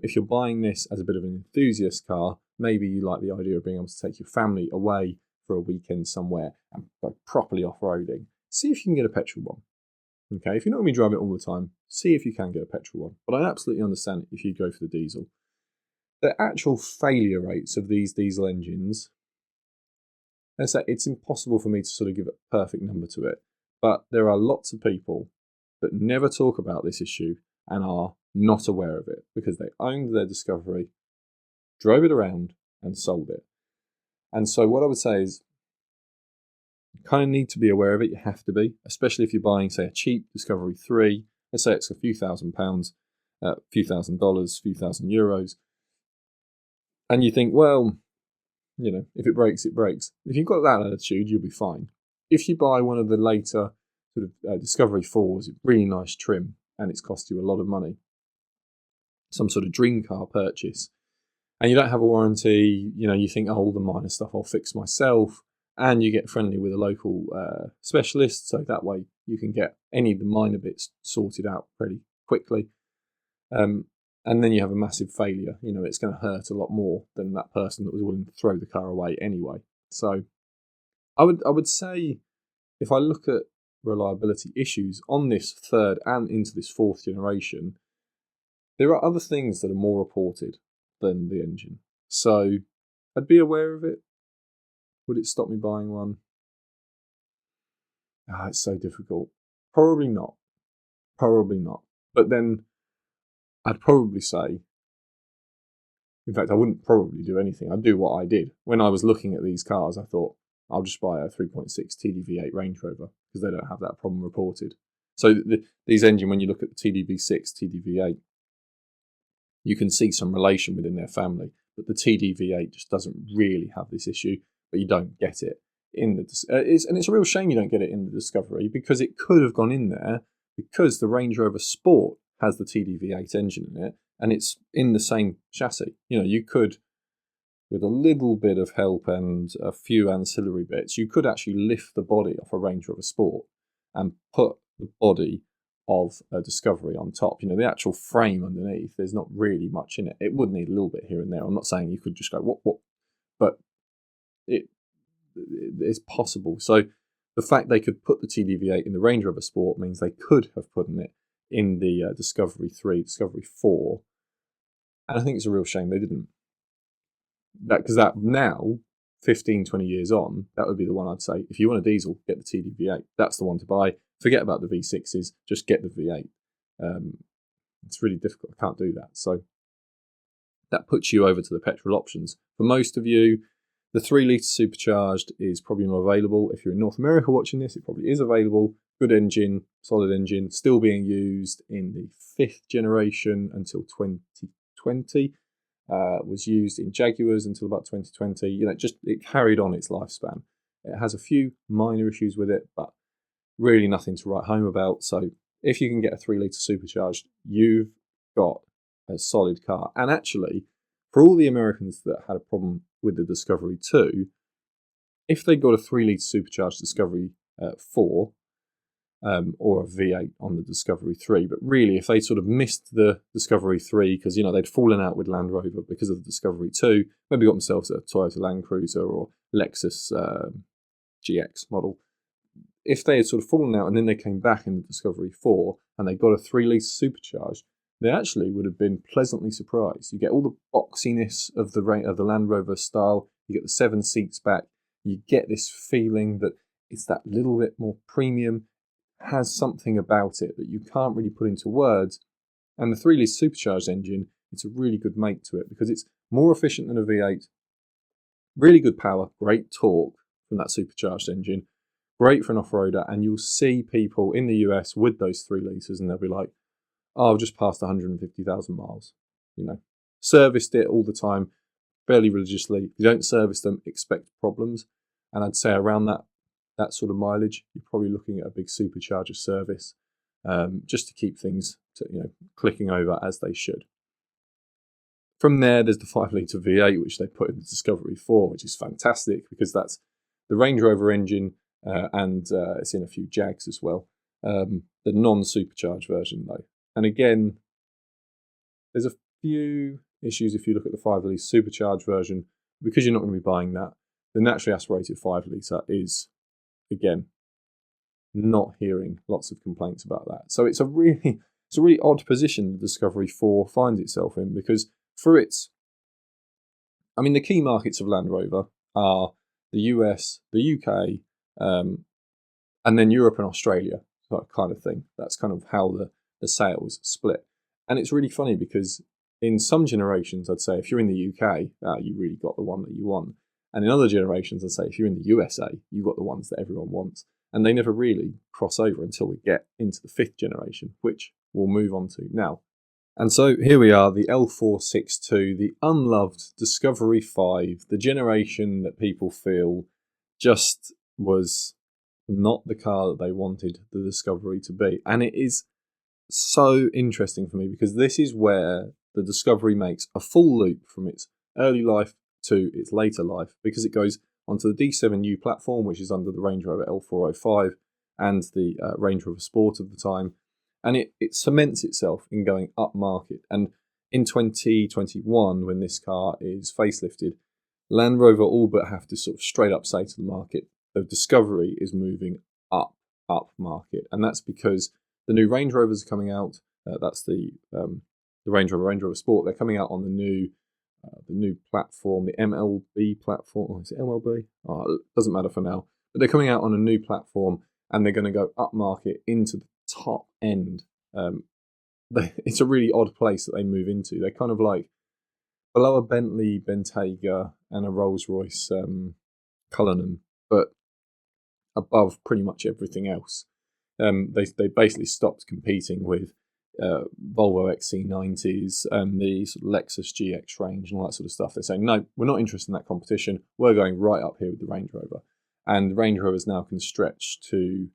If you're buying this as a bit of an enthusiast car, maybe you like the idea of being able to take your family away for a weekend somewhere and go properly off-roading. See if you can get a petrol one. Okay, if you're not going to be driving it all the time, see if you can get a petrol one. But I absolutely understand if you go for the diesel. The actual failure rates of these diesel engines, let's say it's impossible for me to sort of give a perfect number to it, but there are lots of people that never talk about this issue and are not aware of it because they owned their Discovery, drove it around and sold it. And so what I would say is you kind of need to be aware of it. You have to be, especially if you're buying, say, a cheap Discovery 3. Let's say it's a few £1,000s, a few $1,000s, a few €1,000. And you think, well, You know, if it breaks, it breaks. If you've got that attitude, you'll be fine. If you buy one of the later sort of Discovery 4s, really nice trim, and it's cost you a lot of money, some sort of dream car purchase, and you don't have a warranty, you know, you think, oh, all the minor stuff I'll fix myself, and you get friendly with a local specialist, so that way you can get any of the minor bits sorted out pretty quickly. And then you have a massive failure. You know, it's going to hurt a lot more than that person that was willing to throw the car away anyway. So I would say, if I look at reliability issues on this third and into this fourth generation, there are other things that are more reported than the engine. So I'd be aware of it. Would it stop me buying one? It's so difficult. Probably not. Probably not. But then I'd probably say, in fact, I wouldn't probably do anything. I'd do what I did. When I was looking at these cars, I thought, I'll just buy a 3.6 TDV8 Range Rover because they don't have that problem reported. So these engine, when you look at the TDV6, TDV8, you can see some relation within their family. But the TDV8 just doesn't really have this issue, but you don't get it in the... and it's a real shame you don't get it in the Discovery, because it could have gone in there, because the Range Rover Sport has the TDV8 engine in it, and it's in the same chassis. You know, you could, with a little bit of help and a few ancillary bits, you could actually lift the body off a Range Rover Sport and put the body of a Discovery on top. You know, the actual frame underneath, there's not really much in it. It would need a little bit here and there. I'm not saying you could just go, what? But it's possible. So the fact they could put the TDV8 in the Range Rover Sport means they could have put it in the Discovery 3, Discovery 4. And I think it's a real shame they didn't. Because that now, 15, 20 years on, that would be the one I'd say, if you want a diesel, get the TDV8. That's the one to buy. Forget about the V6s, just get the V8. It's really difficult. I can't do that. So that puts you over to the petrol options. For most of you, the 3-litre supercharged is probably not available. If you're in North America watching this, it probably is available. Good engine, solid engine, still being used in the 5th generation until 2020. Was used in Jaguars until about 2020. You know, it carried on its lifespan. It has a few minor issues with it, but really nothing to write home about. So if you can get a 3-litre supercharged, you've got a solid car. And actually, for all the Americans that had a problem with the Discovery 2, if they got a 3-litre supercharged Discovery 4, or a V8 on the Discovery 3, but really if they sort of missed the Discovery 3 because, you know, they'd fallen out with Land Rover because of the Discovery 2, maybe got themselves a Toyota Land Cruiser or Lexus GX model. If they had sort of fallen out and then they came back in the Discovery 4 and they got a 3-litre supercharged, they actually would have been pleasantly surprised. You get all the boxiness of the Land Rover style, you get the 7 seats back, you get this feeling that it's that little bit more premium, has something about it that you can't really put into words. And the 3-litre supercharged engine, it's a really good mate to it because it's more efficient than a V8, really good power, great torque from that supercharged engine, great for an off-roader. And you'll see people in the US with those 3 litres and they'll be like, oh, I've just passed 150,000 miles. You know, serviced it all the time, fairly religiously. If you don't service them, expect problems. And I'd say around that sort of mileage, you're probably looking at a big supercharger service, just to keep things clicking over as they should. From there, there's the 5-litre V8, which they put in the Discovery 4, which is fantastic because that's the Range Rover engine, and it's in a few Jags as well. The non-supercharged version, though. And again, there's a few issues if you look at the 5-litre supercharged version, because you're not going to be buying that. The naturally aspirated 5-litre is, again, not hearing lots of complaints about that. So it's a really odd position the Discovery 4 finds itself in, because the key markets of Land Rover are the US, the UK, and then Europe and Australia, that kind of thing. That's kind of how the sales split. And it's really funny because in some generations, I'd say if you're in the UK, you really got the one that you want. And in other generations, I'd say if you're in the USA, you got the ones that everyone wants. And they never really cross over until we get into the 5th generation, which we'll move on to now. And so here we are, the L462, the unloved Discovery 5, the generation that people feel just was not the car that they wanted the Discovery to be. And it is so interesting for me because this is where the Discovery makes a full loop from its early life to its later life, because it goes onto the D7U platform, which is under the Range Rover L405 and the Range Rover Sport of the time. And it cements itself in going up market. And in 2021, when this car is facelifted, Land Rover all but have to sort of straight up say to the market, the Discovery is moving up market. And that's because the new Range Rovers are coming out. That's the Range Rover Sport. They're coming out on the new platform, the MLB platform. Oh, is it MLB? Oh, it doesn't matter for now. But they're coming out on a new platform, and they're going to go up market into the top end. It's a really odd place that they move into. They're kind of like below a Bentley Bentayga and a Rolls-Royce Cullinan, but above pretty much everything else. They basically stopped competing with Volvo XC90s and the sort of Lexus GX range and all that sort of stuff. They're saying, no, we're not interested in that competition. We're going right up here with the Range Rover. And the Range Rovers now can stretch to,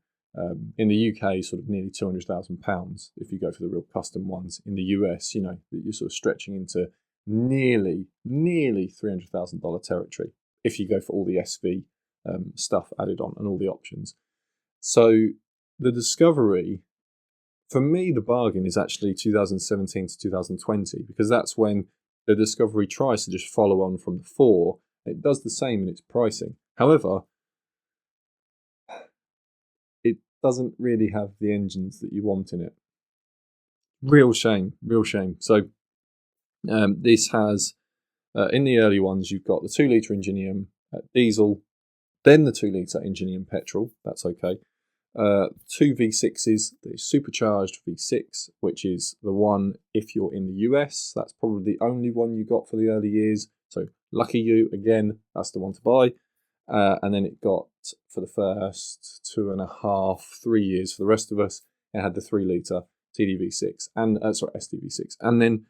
in the UK, sort of nearly £200,000 if you go for the real custom ones. In the US, you know, you're sort of stretching into nearly $300,000 territory if you go for all the SV stuff added on and all the options. So the Discovery, for me, the bargain is actually 2017 to 2020, because that's when the Discovery tries to just follow on from the 4. It does the same in its pricing. However, it doesn't really have the engines that you want in it. Real shame. So this has, in the early ones, you've got the 2-litre Ingenium diesel, then the 2-litre Ingenium petrol. That's okay. 2 V6s, the supercharged V6, which is the one if you're in the US. That's probably the only one you got for the early years. So lucky you, again, that's the one to buy. And then it got, for the first 2.5, 3 years for the rest of us, it had the 3-litre TDV6 and SDV6. And then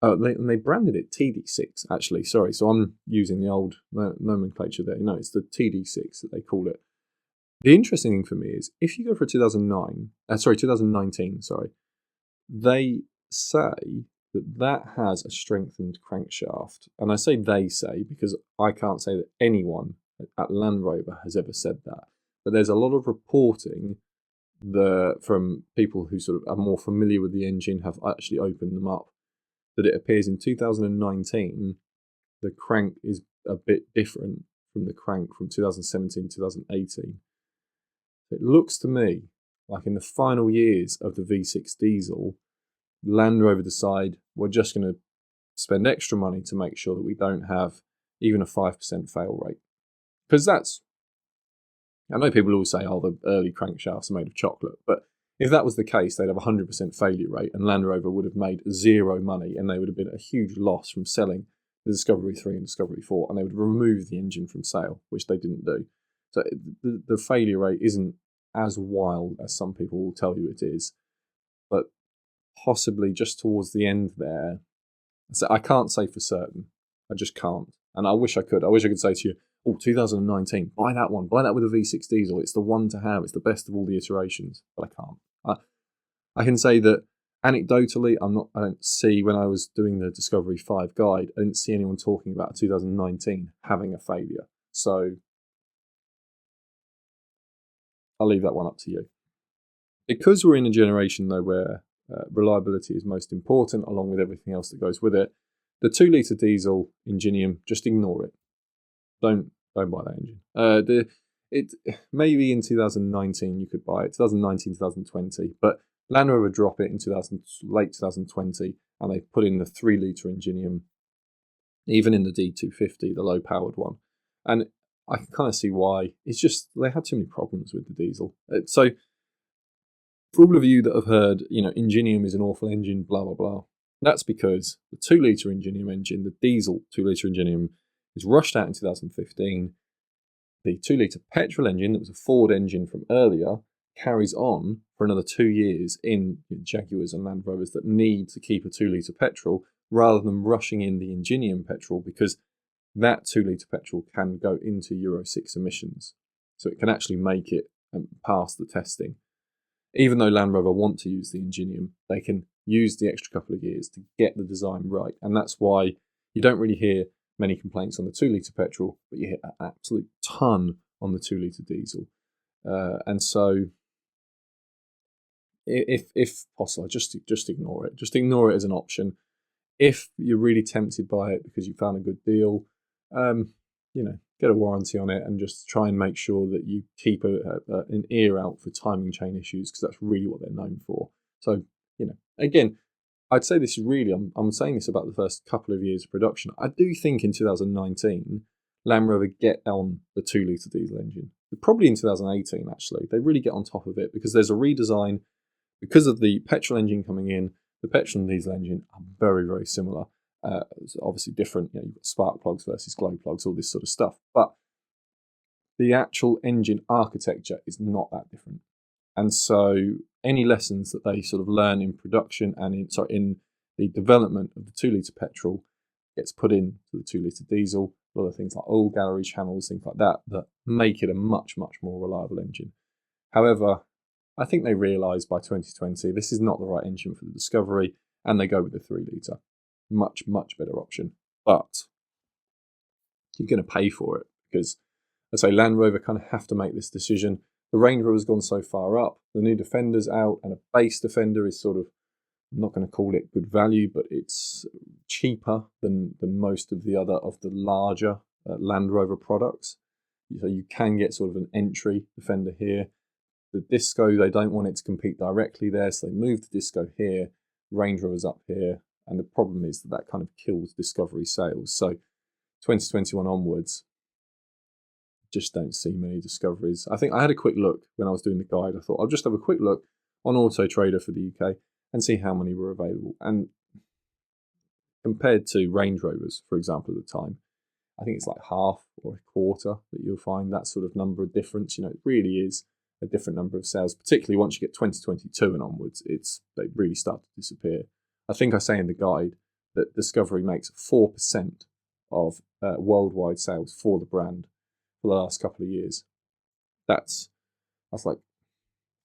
they branded it TD6, actually. Sorry, so I'm using the old nomenclature there. No, it's the TD6 that they call it. The interesting thing for me is, if you go for a 2019, they say that has a strengthened crankshaft. And I say they say because I can't say that anyone at Land Rover has ever said that. But there's a lot of reporting from people who sort of are more familiar with the engine, have actually opened them up, that it appears in 2019 the crank is a bit different from the crank from 2017, 2018. It looks to me like in the final years of the V6 diesel, Land Rover decide we're just going to spend extra money to make sure that we don't have even a 5% fail rate. Because I know people always say, oh, the early crankshafts are made of chocolate, but if that was the case, they'd have a 100% failure rate, and Land Rover would have made zero money, and they would have been at a huge loss from selling the Discovery 3 and Discovery 4, and they would remove the engine from sale, which they didn't do. So the failure rate isn't as wild as some people will tell you it is, but possibly just towards the end there. So I can't say for certain. I just can't. And I wish I could. I wish I could say to you, oh, 2019, buy that one. Buy that with a V6 diesel. It's the one to have. It's the best of all the iterations. But I can't. I can say that anecdotally, I don't see, when I was doing the Discovery 5 guide, I didn't see anyone talking about 2019 having a failure. So I'll leave that one up to you. Because we're in a generation, though, where reliability is most important, along with everything else that goes with it, the 2-litre diesel Ingenium, just ignore it. Don't buy that engine. Maybe in 2019 you could buy it, 2019, 2020, but Land Rover drop it in late 2020, and they put in the 3-litre Ingenium, even in the D250, the low-powered one. And I can kind of see why. It's just they had too many problems with the diesel. So for all of you that have heard, Ingenium is an awful engine, blah, blah, blah, that's because the 2-litre Ingenium engine, the diesel 2-litre Ingenium, is rushed out in 2015. The 2-litre petrol engine, that was a Ford engine from earlier, carries on for another 2 years in Jaguars and Land Rovers that need to keep a 2-litre petrol, rather than rushing in the Ingenium petrol, because that 2-litre petrol can go into Euro 6 emissions. So it can actually make it past the testing. Even though Land Rover want to use the Ingenium, they can use the extra couple of years to get the design right. And that's why you don't really hear many complaints on the 2-litre petrol, but you hear an absolute ton on the 2-litre diesel. And so if possible, just ignore it. Just ignore it as an option. If you're really tempted by it because you found a good deal, get a warranty on it and just try and make sure that you keep an ear out for timing chain issues, because that's really what they're known for. So, again, I'd say this is really, I'm saying this about the first couple of years of production. I do think in 2019, Land Rover get on the 2-litre diesel engine. Probably in 2018, actually. They really get on top of it because there's a redesign. Because of the petrol engine coming in, the petrol and diesel engine are very, very similar. It's obviously different. You've got spark plugs versus glow plugs, all this sort of stuff. But the actual engine architecture is not that different. And so any lessons that they sort of learn in production and in the development of the 2-litre petrol gets put into the 2-litre diesel. A lot of things like oil gallery channels, things like that make it a much, much more reliable engine. However, I think they realise by 2020 this is not the right engine for the Discovery, and they go with the 3-litre. Much, much better option. But you're going to pay for it because, as I say, Land Rover kind of have to make this decision. The Range Rover's gone so far up, the new Defender's out, and a base Defender is sort of, I'm not going to call it good value, but it's cheaper than most of the larger Land Rover products. So you can get sort of an entry Defender here. The Disco, they don't want it to compete directly there, so they move the Disco here, Range Rover's up here, and the problem is that kind of kills Discovery sales. So 2021 onwards, just don't see many Discoveries. I think I had a quick look when I was doing the guide. I thought I'll just have a quick look on Auto Trader for the UK and see how many were available. And compared to Range Rovers, for example, at the time, I think it's like half or a quarter that you'll find that sort of number of difference. It really is a different number of sales, particularly once you get 2022 and onwards. They really start to disappear. I think I say in the guide that Discovery makes 4% of worldwide sales for the brand for the last couple of years. That's like,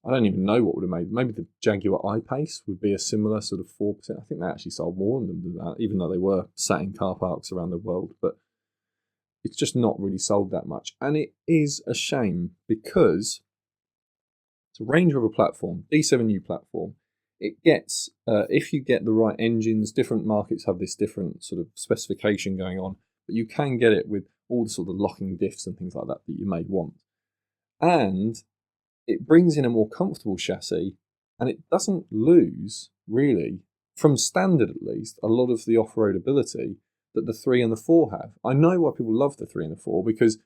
I don't even know what would have made. Maybe the Jaguar I-Pace would be a similar sort of 4%. I think they actually sold more than that, even though they were sat in car parks around the world. But it's just not really sold that much. And it is a shame because it's a Range Rover platform, D7U platform. It gets, if you get the right engines, different markets have this different sort of specification going on, but you can get it with all the sort of locking diffs and things like that you may want. And it brings in a more comfortable chassis, and it doesn't lose, really, from standard at least, a lot of the off-road ability that the 3 and the 4 have. I know why people love the 3 and the 4, because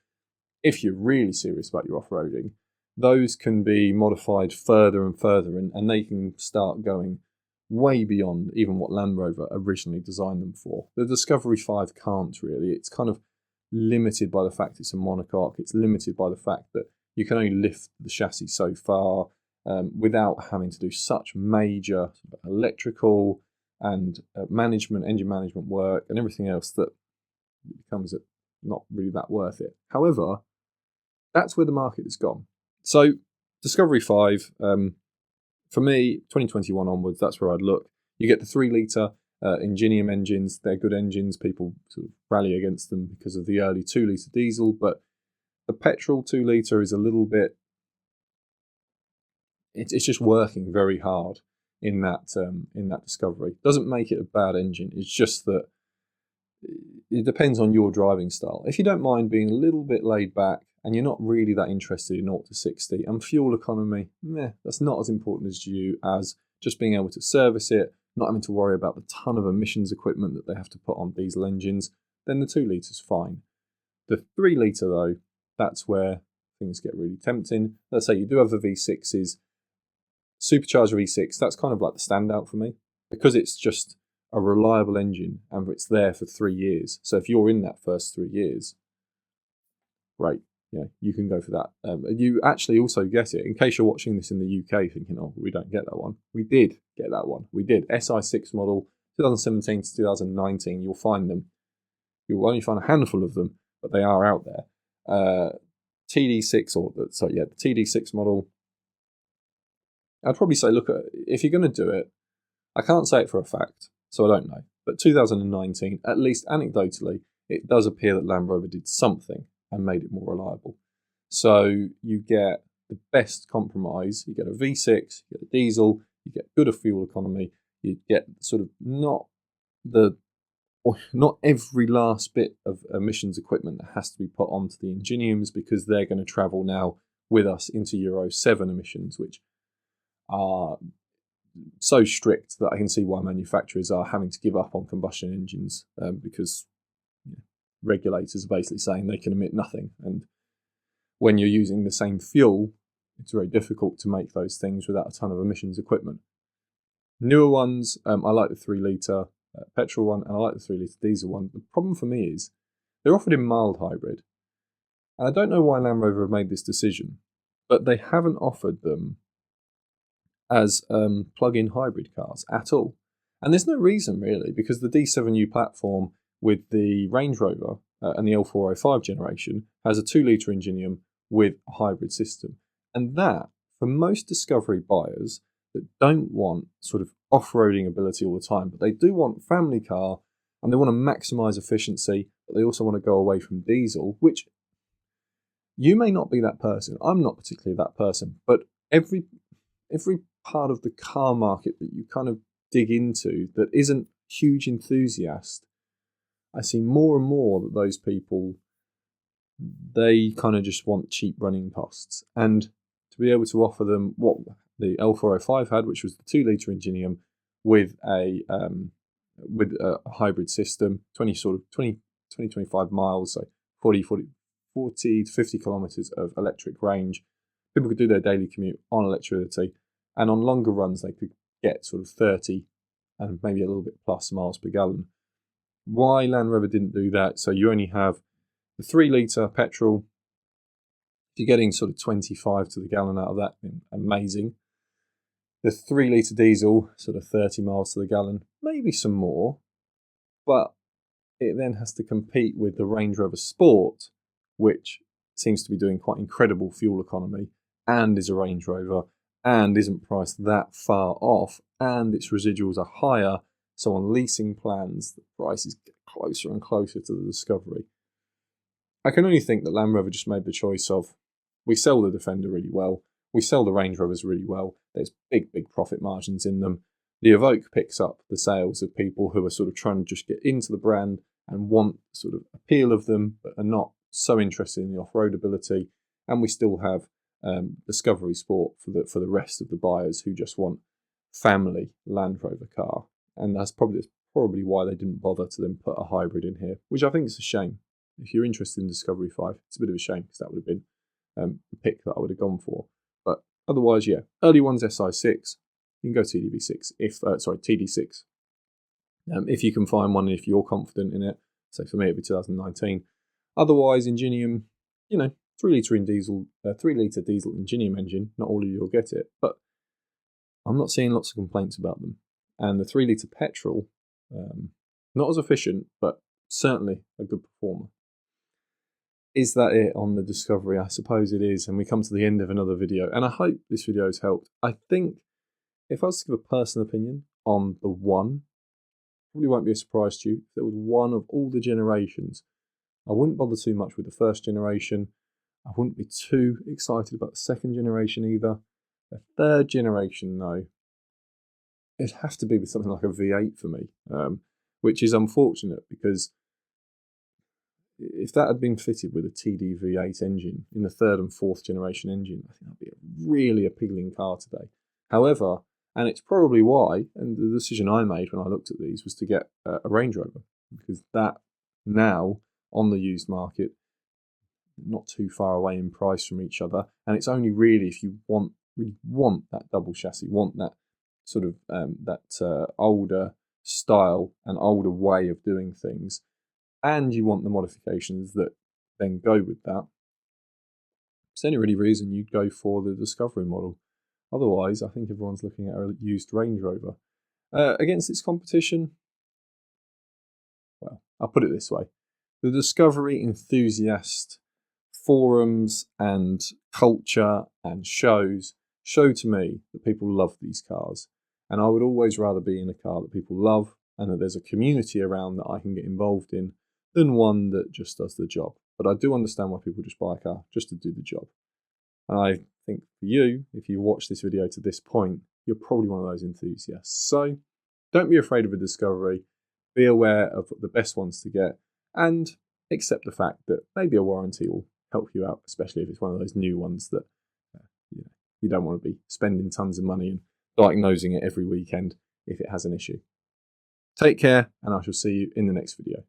if you're really serious about your off-roading, those can be modified further and further, and they can start going way beyond even what Land Rover originally designed them for. The Discovery 5 can't really. It's kind of limited by the fact it's a monocoque. It's limited by the fact that you can only lift the chassis so far without having to do such major electrical and engine management work and everything else that becomes not really that worth it. However, that's where the market has gone. So Discovery 5, for me, 2021 onwards, that's where I'd look. You get the 3-litre Ingenium engines. They're good engines. People sort of rally against them because of the early 2-litre diesel, but the petrol 2-litre is a little bit, it's just working very hard in that Discovery. Doesn't make it a bad engine. It's just that it depends on your driving style. If you don't mind being a little bit laid back and you're not really that interested in 0 to 60 and fuel economy, that's not as important as you as just being able to service it, not having to worry about the ton of emissions equipment that they have to put on diesel engines, then the 2-litre's fine. The 3-litre though, that's where things get really tempting. Let's say you do have the V6s, supercharged V6, that's kind of like the standout for me because it's just a reliable engine and it's there for 3 years. So if you're in that first 3 years, great. you can go for that. You actually also get it, in case you're watching this in the UK thinking, oh, we don't get that one. We did get that one. We did. SI6 model, 2017 to 2019, you'll find them. You'll only find a handful of them, but they are out there. TD6, the TD6 model, I'd probably say, look, if you're going to do it, I can't say it for a fact, so I don't know. But 2019, at least anecdotally, it does appear that Land Rover did something and made it more reliable. So you get the best compromise. You get a V6, you get a diesel, you get good fuel economy, you get sort of not every last bit of emissions equipment that has to be put onto the Ingeniums, because they're going to travel now with us into Euro 7 emissions, which are so strict that I can see why manufacturers are having to give up on combustion engines, because regulators are basically saying they can emit nothing. And when you're using the same fuel, it's very difficult to make those things without a ton of emissions equipment. Newer ones, I like the 3-litre petrol one, and I like the 3-litre diesel one. The problem for me is they're offered in mild hybrid. And I don't know why Land Rover have made this decision, but they haven't offered them as plug-in hybrid cars at all. And there's no reason really, because the D7U platform with the Range Rover and the L405 generation has a 2-litre Ingenium with a hybrid system. And that, for most Discovery buyers that don't want sort of off-roading ability all the time, but they do want family car and they want to maximise efficiency, but they also want to go away from diesel, which you may not be that person. I'm not particularly that person, but every part of the car market that you kind of dig into that isn't huge enthusiast, I see more and more that those people, they kind of just want cheap running costs. And to be able to offer them what the L405 had, which was the 2-litre Ingenium with a hybrid system, 25 miles, so 40 to 50 kilometres of electric range. People could do their daily commute on electricity, and on longer runs they could get sort of 30 and maybe a little bit plus miles per gallon. Why Land Rover didn't do that? So you only have the 3-litre petrol. If you're getting sort of 25 to the gallon out of that, amazing. The 3-litre diesel, sort of 30 miles to the gallon, maybe some more, but it then has to compete with the Range Rover Sport, which seems to be doing quite incredible fuel economy and is a Range Rover and isn't priced that far off, and its residuals are higher. So on leasing plans, the prices get closer and closer to the Discovery. I can only think that Land Rover just made the choice of, we sell the Defender really well, we sell the Range Rovers really well, there's big profit margins in them. The Evoque picks up the sales of people who are sort of trying to just get into the brand and want sort of appeal of them, but are not so interested in the off-road ability. And we still have Discovery Sport for the rest of the buyers who just want family Land Rover car. And that's probably why they didn't bother to then put a hybrid in here, which I think is a shame. If you're interested in Discovery 5, it's a bit of a shame, because that would have been the pick that I would have gone for. But otherwise, yeah, early ones SI6, you can go TDV6 TD6. If you can find one, and if you're confident in it. So for me, it'd be 2019. Otherwise, Ingenium, 3-litre diesel Ingenium engine. Not all of you will get it, but I'm not seeing lots of complaints about them. And the 3-litre petrol, not as efficient, but certainly a good performer. Is that it on the Discovery? I suppose it is, and we come to the end of another video, and I hope this video has helped. I think if I was to give a personal opinion on the one, probably won't be a surprise to you, if it was one of all the generations, I wouldn't bother too much with the first generation. I wouldn't be too excited about the second generation either. The third generation, though, it'd have to be with something like a V8 for me, which is unfortunate, because if that had been fitted with a TD V8 engine in the third and fourth generation engine, I think that'd be a really appealing car today. However, and it's probably why, and the decision I made when I looked at these was to get a Range Rover, because that now on the used market, not too far away in price from each other, and it's only really if you really want that double chassis, want that sort of older style and older way of doing things, and you want the modifications that then go with that, It's any really reason you'd go for the Discovery model. Otherwise, I think everyone's looking at a used Range Rover. Against its competition, well, I'll put it this way. The Discovery enthusiast forums and culture and shows show to me that people love these cars. And I would always rather be in a car that people love and that there's a community around that I can get involved in than one that just does the job. But I do understand why people just buy a car just to do the job. And I think for you, if you watch this video to this point, you're probably one of those enthusiasts. So don't be afraid of a Discovery. Be aware of the best ones to get and accept the fact that maybe a warranty will help you out, especially if it's one of those new ones that you don't want to be spending tons of money and diagnosing it every weekend if it has an issue. Take care, and I shall see you in the next video.